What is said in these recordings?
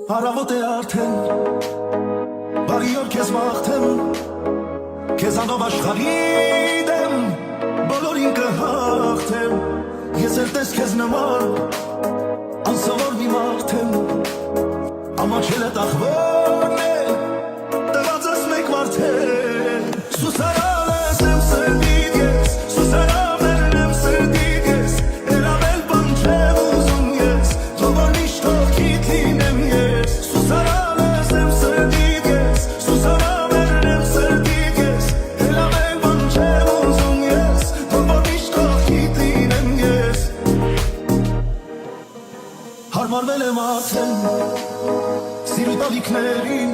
Հարավոտ է արդեն, բարի օր քեզ մաղթեմ, քեզանով աշխարհի դեմ, բոլորին կհաղթեմ, ես էլ տես քեզ նման, անսովոր մի մարդ եմ, ամաչել է տախվորն է, տված ես մեկ մարդեն, սուսարան ես եմ սրդիդ ես, սուսարավերն եմ սրդիդ ես, էլավել բան չեմ ուզում ես, թող անիշտող քիտ լինեմ ես, սուսարան ես եմ սրդիդ ես, սուսարավերն եմ սրդիդ ես, էլավել բան չեմ ուզում ես, թող անիշտող քիտ լինեմ ես, հարմարվել եմ արդեն, սիրուտ ալիքներին,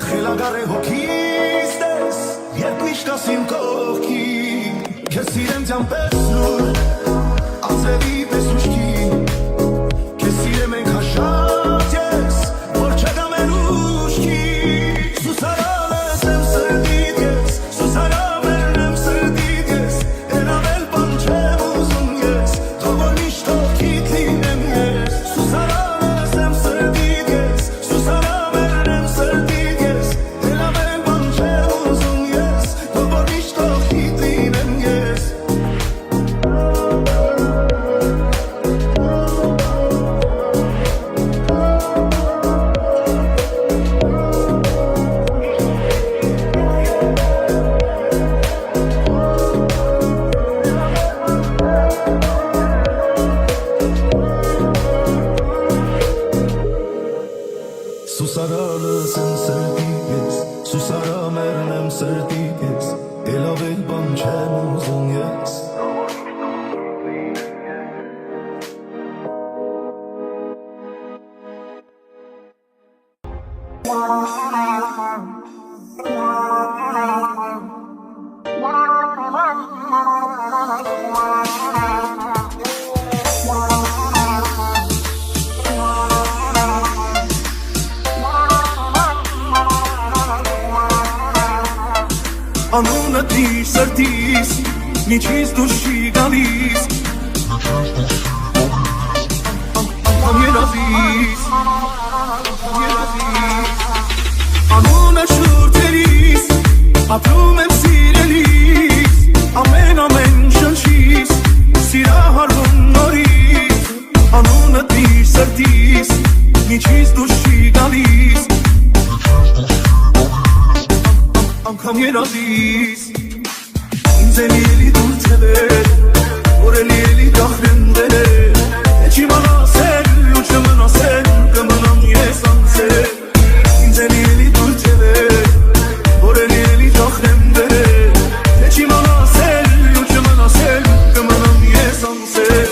խելագար է հոգիս դես, երբ միշտ ասիմ կողքի, քեզ սիրեմ ձյան պես նոր, անձրևի պես ուշքի, քեզ սիրեմ ենք հաշատ ես, որ չգամ են ուշքի, սուսարան ես եմ սրդիդ ես, սուսարավերն եմ սրդիդ ես, էլավել բան չեմ ուզում ես, թող որ միշտ ողքիդ լինեմ ես, սուսարան ես եմ սրդիդ ես, սուսարավերն եմ սրդիդ ես, էլավել բան չեմ ուզում ես, թող որ միշտ ողքիդ լինեմ ես, սուսարալս եմ սրդիդ ես, սուսարամերն եմ սրդիդ ես, էլավել բան չեմ ուզում ես, Wow. անունդ սրտիս միջից դուրս չի գալիս անգամ երազիս անունը շուրթերիս ապրում եմ սիրելիս ամեն շնչիս սիրահարվում նորից անունդ սրտիս միջից դուրս չի գալիս անգամ երազիս ինձ էլ էլի դուր թևեր որ էլ էլի դախրենդեր չի մնասել ու չմնասել կմնամ ես անցել ինձ էլ էլի դուր թևեր որ էլ էլի դախրենդեր չի մնասել ու չմնասել կմնամ ես անցել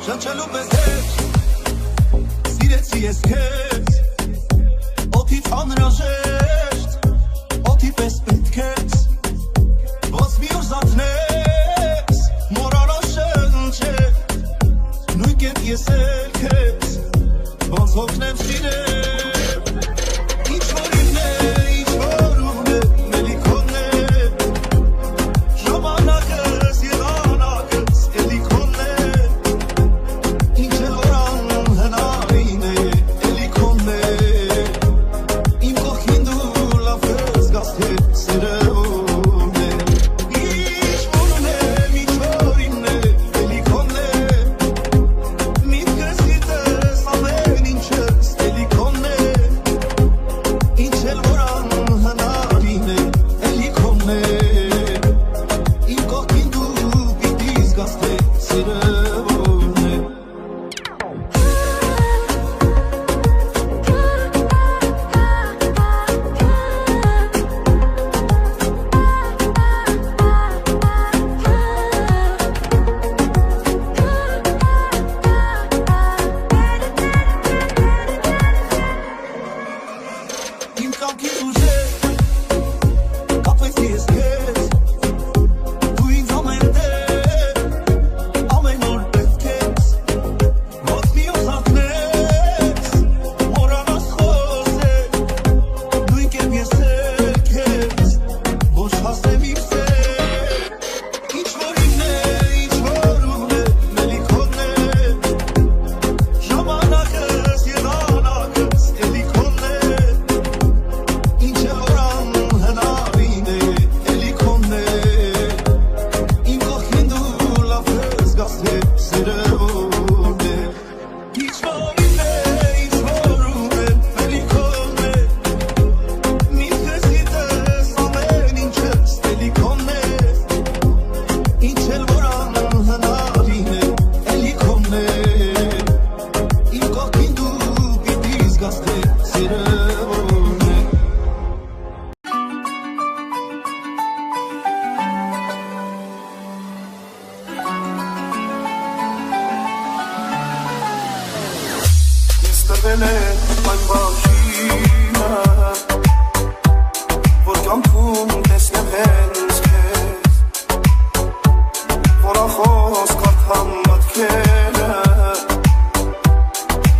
Շնչելու պես հետ սիրեցի ես քեզ օդից անհրաժեշտ օդի պես պետք ես ոնց մի օր զարթնես մոռանալ շնչել նույն կերպ ես էլ քեզ ոնց հոգնեմ սիրել ինչ որ ինն է ինչ որ ուղն է մելիքոն է ժամանակս եղանակս էլի քոնն է Իմ կողքին Անկում տեսնեմ հենց քեզ Որախոս կարդամ մտքերը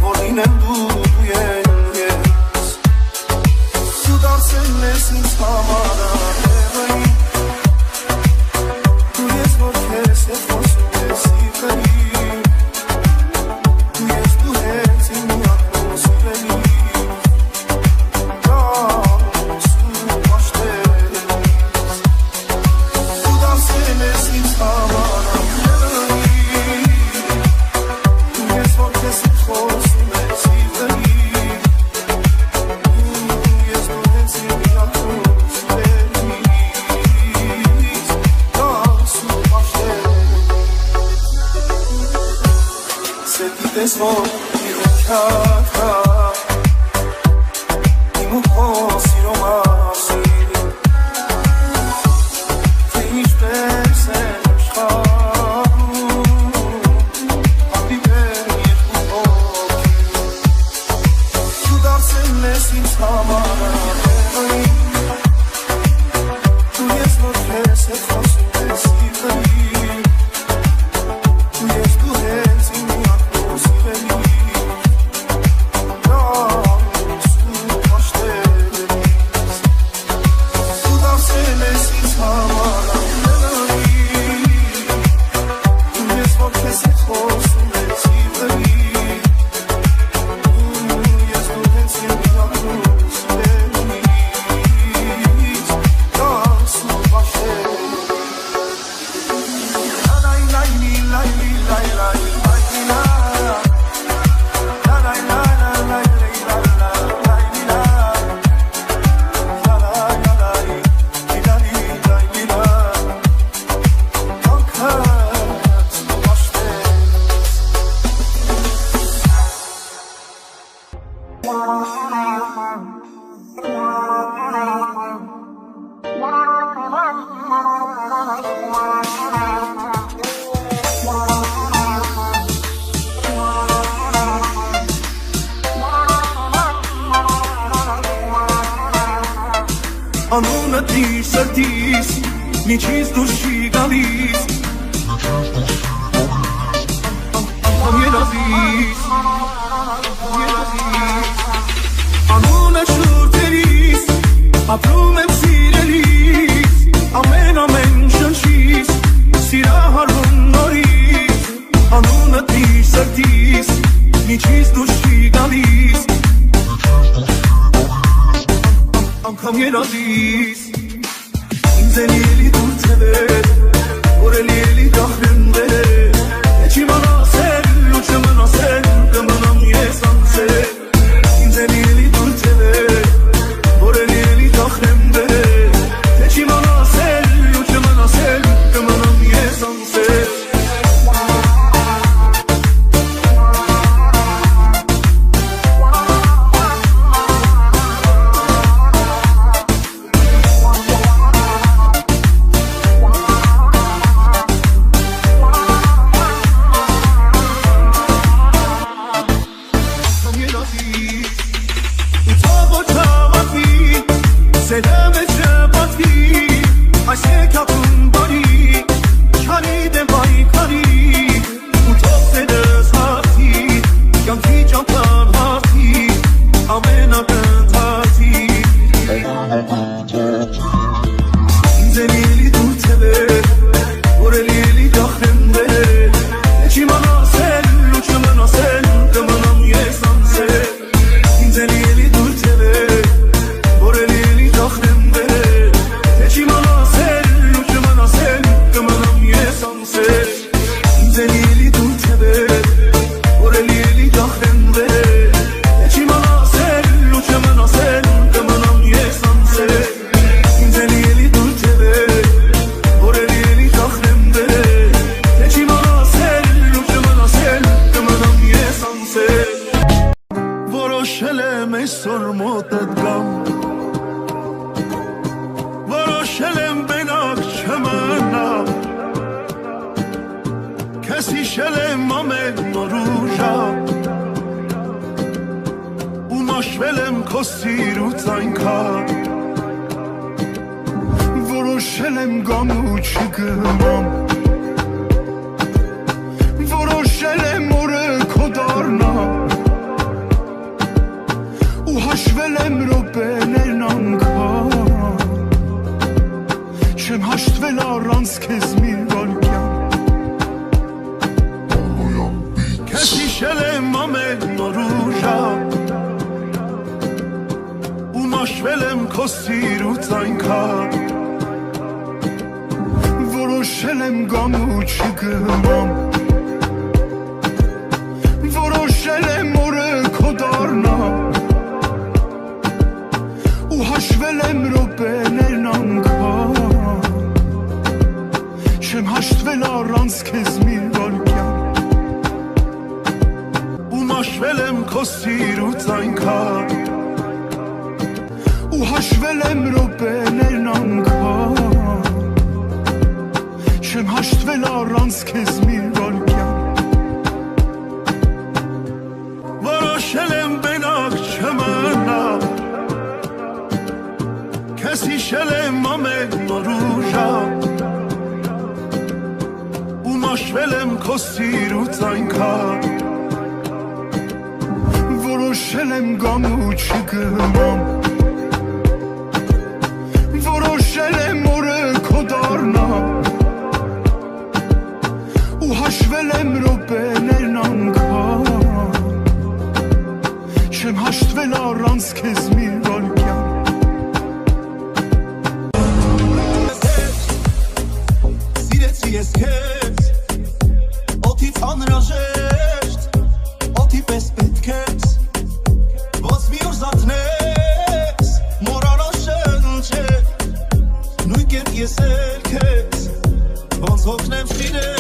Որ լինեմ դու են ես Դու դարձել ես ինձ համար ահեղային Դու ես որ քեզ հետ խոսում ես սիրտային Դու ես դու հենց իմ միակն ու սիրելի This one, you can't Imo posi romasi Fish persen shabu Happy birthday to Tu darsen nesin samara Tu yes no kese khosin desiveri Tu yes tu hesi mi Անունը դիր սրտիս, միջից դուրս չի գալիս Անգամ երազիս Անունը շուրթերիս, ապրում եմ սիրելիս Ամեն շնչիս, սիրահարում նորից Անունը դիր սրտիս, միջից դուրս չի գալիս Անգամ երազիս Ինձ են ելի դուր թևեր Որ էլ ելի գախրեն վերեր Էչ իման ասել ու չմնասել Կմնամ ես անցել Ինձ են ելի դուր թևեր Որ էլ ելի գախրեն վերեր Էչ իման ասել ու չմնասել Կմնամ ես անցել Հիշել ամեն նոր ուժակ Ու մաշվել եմ քո սիրուց այնքան Որոշել եմ գամ ու չգնամ Որոշել եմ օրը քո դառնամ Ու հաշվել եմ րոպեներն անգամ Չեմ հաշտվել առանց քեզ մի վայրկյան Քեզ հիշել եմ ամեն օր ու ժամ Ու մաշվել եմ քո սիրուց այնքան Որոշել եմ գամ ու չգնամ Որոշել եմ օրը քո դառնամ Ու հաշվել եմ րոպեներն անգամ Չեմ հաշտվել առանց քեզ մի վայրկյան Ու մաշվել եմ քո սիրուց այնքան Ու հաշվել եմ րոպեներն անգամ Չեմ հաշտվել առանց քեզ մի վայրկյան Որոշել եմ բենակ չմնալ Քեզ հիշել եմ ամեն օր ու ժամ Ու մաշվել եմ քո սիրուց այնքան Որոշել եմ գամ ու չգնամ Որոշել եմ օրը քո դառնամ Ու հաշվել եմ րոպեներն անգամ Չեմ հաշտվել առանց քեզ մի վայրկյան Սիրեցի ես քեզ Օդից անհրաժեշտ Օդի պես պետք ես Ոնց մի օր զարթնես Մոռանալ շնչել Նույն կերպ ես էլ քեզ Ոնց հոգնեմ սիրել